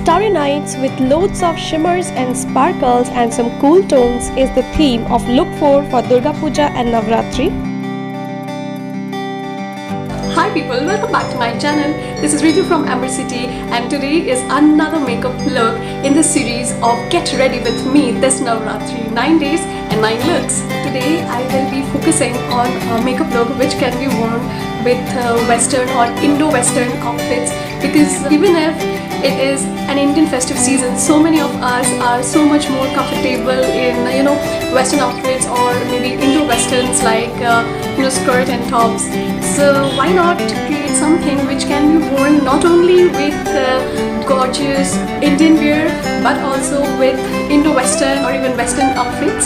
Starry nights with loads of shimmers and sparkles and some cool tones is the theme of look for Durga Puja and Navratri. Hi people, welcome back to my channel. This is Reetu from Ambersity and today is another makeup look in the series of Get Ready With Me this Navratri. 9 days and 9 looks. Today I will be focusing on a makeup look which can be worn with Western or Indo-Western outfits, because even if it is an Indian festive season, so many of us are so much more comfortable in Western outfits or maybe Indo-Westerns like skirt and tops. So why not create something which can be worn not only with gorgeous Indian wear but also with Indo-Western or even Western outfits.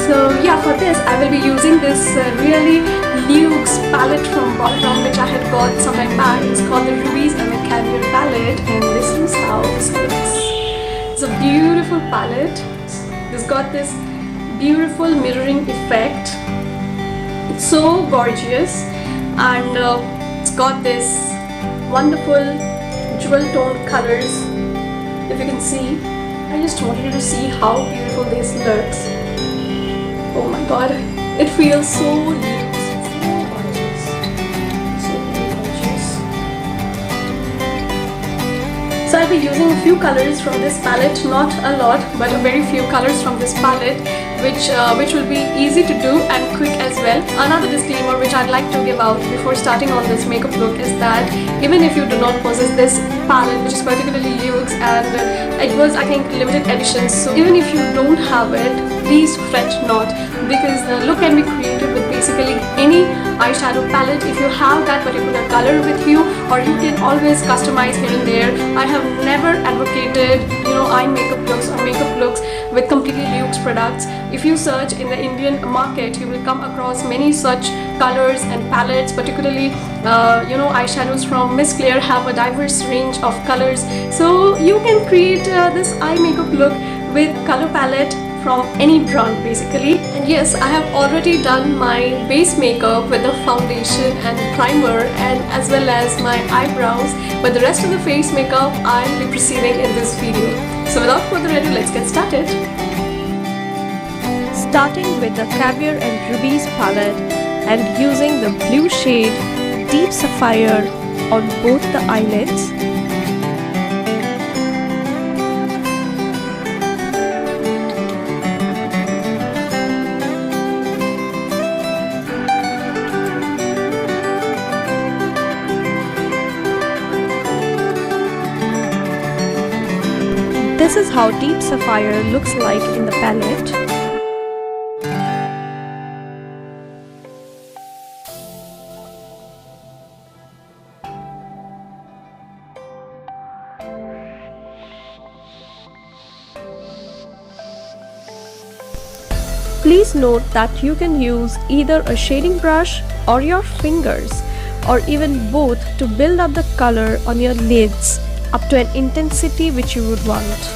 So yeah, for this I will be using this really luxe palette from Bobbi, which I had got some time back. It's called the Rubies and the Caviar palette, and this is how it looks. It's a beautiful palette. It's got this beautiful mirroring effect. It's so gorgeous, and it's got this wonderful jewel toned colors. If you can see, I just wanted you to see how beautiful this looks. Oh my god, it feels so luxe, so gorgeous, so very gorgeous. So I'll be using a few colors from this palette, not a lot, but a very few colors from this palette, which will be easy to do and quick as well. Another disclaimer which I'd like to give out before starting on this makeup look is that even if you do not possess this palette, which is particularly luxe and it was, I think, limited edition, so even if you don't have it, please fret not, because the look can be created with basically any eyeshadow palette if you have that particular color with you, or you can always customize here and there. I have never advocated eye makeup looks or makeup looks with completely luxe products. If you search in the Indian market, you will come across many such colors and palettes, particularly eyeshadows from Miss Claire have a diverse range of colors, so you can create this eye makeup look with color palette from any brand basically. And yes, I have already done my base makeup with the foundation and primer and as well as my eyebrows, but the rest of the face makeup I'll be proceeding in this video. So without further ado, let's get started. Starting with the Caviar and Rubies palette and using the blue shade Deep Sapphire on both the eyelids. This is how Deep Sapphire looks like in the palette. Please note that you can use either a shading brush or your fingers, or even both, to build up the color on your lids up to an intensity which you would want.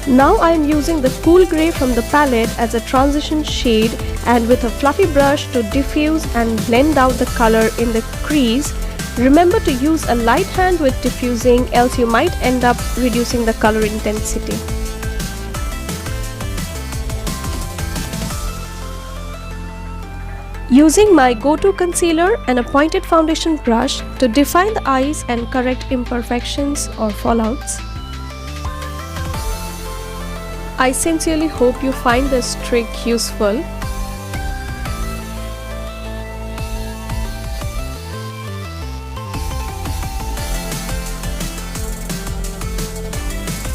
Now I am using the cool grey from the palette as a transition shade, and with a fluffy brush to diffuse and blend out the color in the crease. Remember to use a light hand with diffusing, else you might end up reducing the color intensity. Using my go-to concealer and a pointed foundation brush to define the eyes and correct imperfections or fallouts. I sincerely hope you find this trick useful.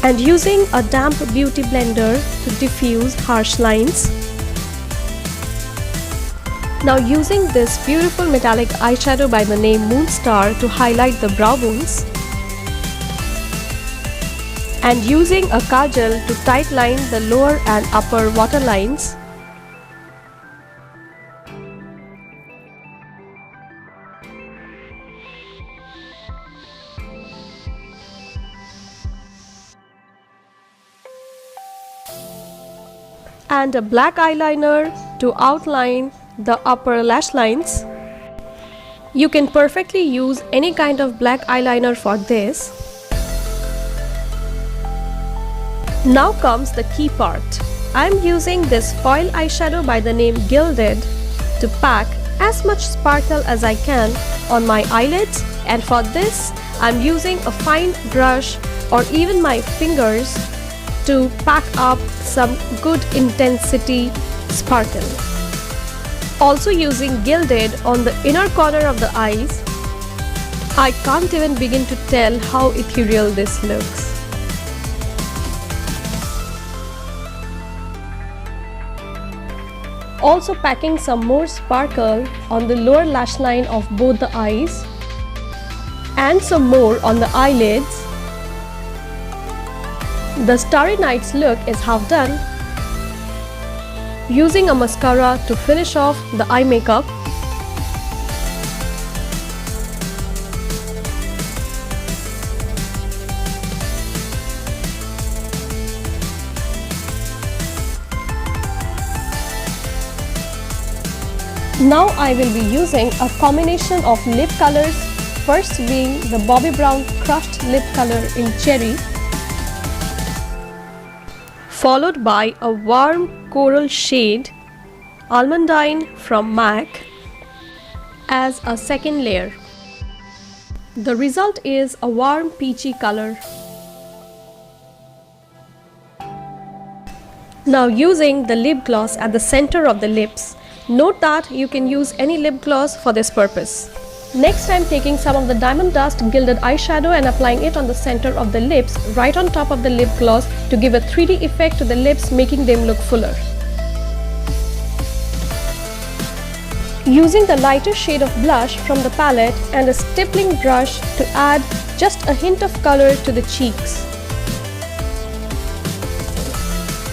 And using a damp beauty blender to diffuse harsh lines. Now using this beautiful metallic eyeshadow by the name Moonstar to highlight the brow bones. And using a Kajal to tightline the lower and upper waterlines. And a black eyeliner to outline the upper lash lines. You can perfectly use any kind of black eyeliner for this. Now comes the key part. I'm using this foil eyeshadow by the name Gilded to pack as much sparkle as I can on my eyelids, and for this I'm using a fine brush or even my fingers to pack up some good intensity sparkle. Also using Gilded on the inner corner of the eyes. I can't even begin to tell how ethereal this looks. Also packing some more sparkle on the lower lash line of both the eyes and some more on the eyelids. The Starry Nights look is half done. Using a mascara to finish off the eye makeup. Now I will be using a combination of lip colors, first being the Bobbi Brown crushed lip color in Cherry, followed by a warm coral shade, Almondine from MAC, as a second layer. The result is a warm peachy color. Now using the lip gloss at the center of the lips. Note that you can use any lip gloss for this purpose. Next, I'm taking some of the Diamond Dust Gilded eyeshadow and applying it on the center of the lips, right on top of the lip gloss, to give a 3D effect to the lips, making them look fuller. Using the lighter shade of blush from the palette and a stippling brush to add just a hint of color to the cheeks.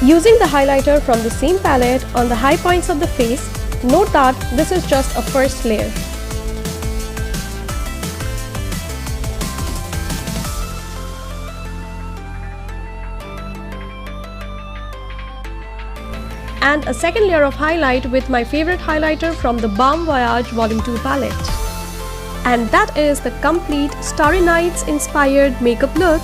Using the highlighter from the same palette on the high points of the face. Note that this is just a first layer. And a second layer of highlight with my favorite highlighter from the BALM Voyage Volume 2 palette. And that is the complete Starry Nights inspired makeup look.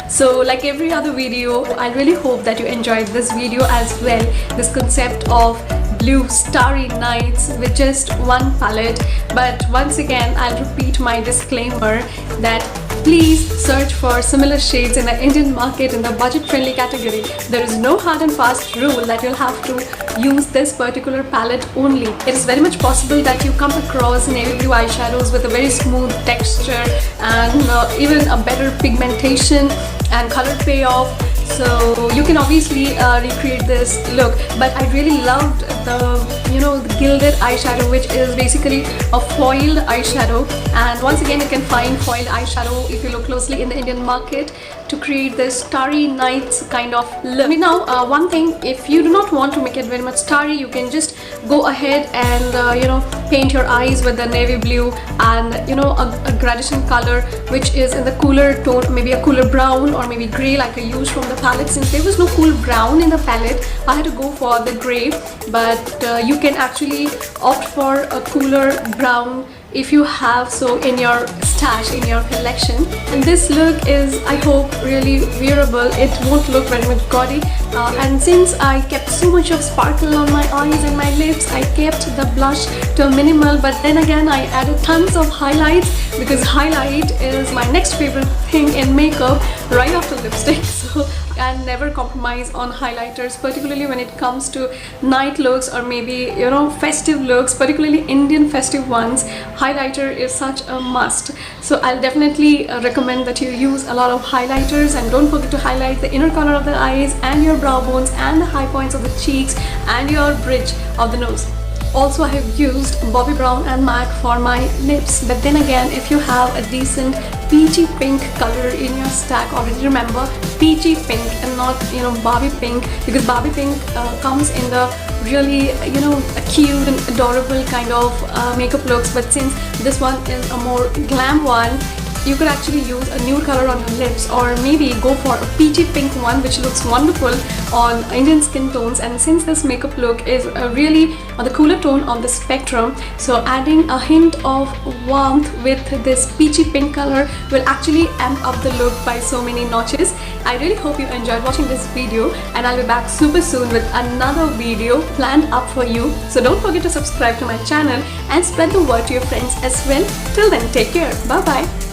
So like every other video, I really hope that you enjoyed this video as well. This concept of blue starry nights with just one palette. But once again, I'll repeat my disclaimer that please search for similar shades in the Indian market in the budget friendly category. There is no hard and fast rule that you'll have to use this particular palette only. It is very much possible that you come across navy blue eyeshadows with a very smooth texture and even a better pigmentation and color payoff. So you can obviously recreate this look, but I really loved the gilded eyeshadow, which is basically a foiled eyeshadow. And once again, you can find foiled eyeshadow if you look closely in the Indian market to create this starry nights kind of look. Now, one thing, if you do not want to make it very much starry, you can just go ahead and paint your eyes with the navy blue and a gradation color which is in the cooler tone, maybe a cooler brown or maybe gray like I used from the palette. Since there was no cool brown in the palette, I had to go for the gray, but you can actually opt for a cooler brown if you have so in your stash, in your collection. And this look is, I hope, really wearable. It won't look very much gaudy, and since I kept so much of sparkle on my eyes and my lips, I kept the blush to a minimal, but then again I added tons of highlights because highlight is my next favorite thing in makeup right after lipstick. So I never compromise on highlighters, particularly when it comes to night looks or maybe festive looks, particularly Indian festive ones. Highlighter is such a must. So I'll definitely recommend that you use a lot of highlighters, and don't forget to highlight the inner corner of the eyes and your brow bones and the high points of the cheeks and your bridge of the nose. Also, I have used Bobbi Brown and MAC for my lips, but then again, if you have a decent peachy pink color in your stack, already remember peachy pink and not Barbie pink, because Barbie pink comes in the really cute and adorable kind of makeup looks, but since this one is a more glam one, you could actually use a nude color on your lips, or maybe go for a peachy pink one which looks wonderful on Indian skin tones. And since this makeup look is really on the cooler tone of the spectrum, so adding a hint of warmth with this peachy pink color will actually amp up the look by so many notches. I really hope you enjoyed watching this video, and I'll be back super soon with another video planned up for you. So don't forget to subscribe to my channel and spread the word to your friends as well. Till then, take care. Bye bye.